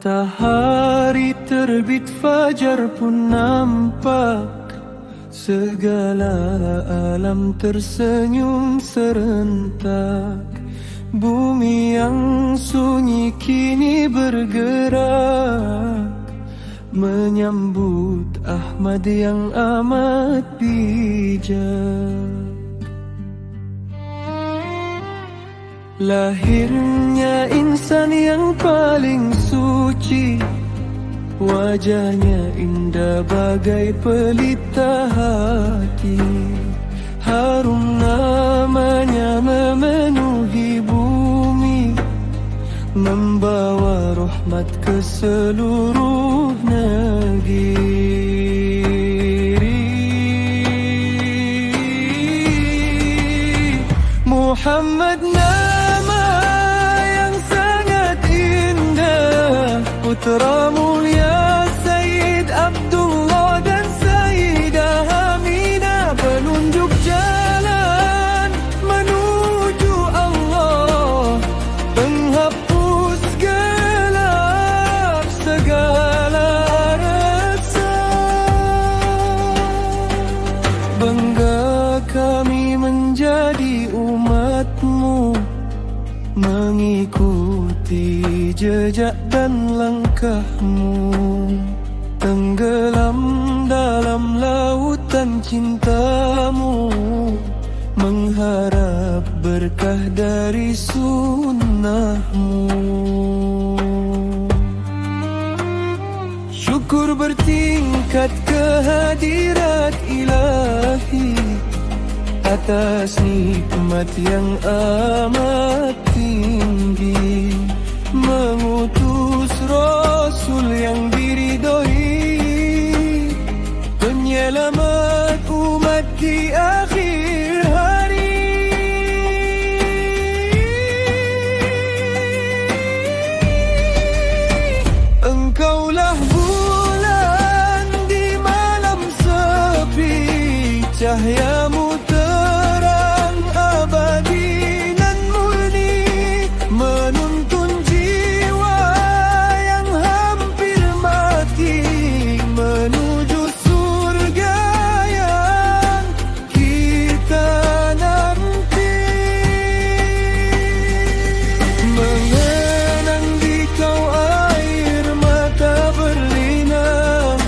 Matahari terbit, fajar pun nampak. Segala alam tersenyum serentak. Bumi yang sunyi kini bergerak, menyambut Ahmad yang amat bijak. Lahirnya insan yang paling suci, wajahnya indah bagai pelita hati. Harum namanya memenuhi bumi, membawa rahmat ke seluruh negeri. Muhammad nama yang sangat indah, putra mulia Sayyid Abdullah dan Sayyidah Aminah, penunjuk jalan menuju Allah, penghapus gelap segala rasa. Bangga kami menjadi umatmu, mengikuti jejak dan langkahmu, tenggelam dalam lautan cintamu, mengharap berkah dari sunnahmu. Syukur bertingkat kehadirat ilahi atas nikmat yang amat tinggi, mengutus Rasul yang diridhoi, penyelamat umat di akhir hari. Engkaulah bulan di malam sepi, cahayamu terang abadi dan murni, menuntun jiwa yang hampir mati menuju surga yang kita nanti. Mengenang di kau air mata berlinang,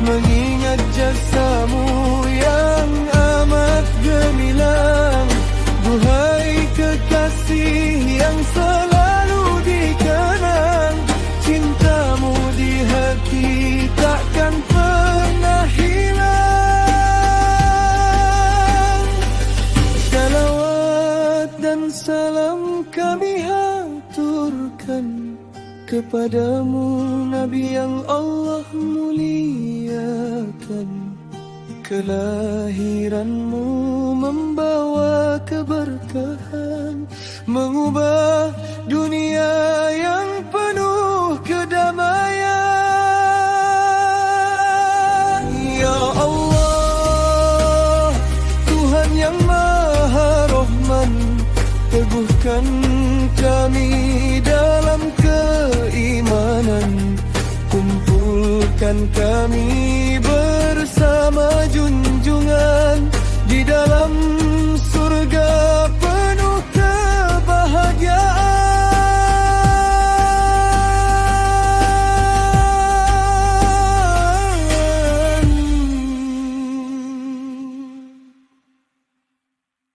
mengingat jasamu yang amat gemilang. Duhai kekasih yang selalu dikenang, cintamu di hati takkan pernah hilang. Salawat dan salam kami haturkan kepadamu, Nabi yang Allah muliakan. Kelahiranmu membawa keberkahan, mengubah dunia yang penuh kedamaian. Ya Allah, Tuhan yang Maha Rahman, teguhkan kami dalam keimanan, kumpulkan kami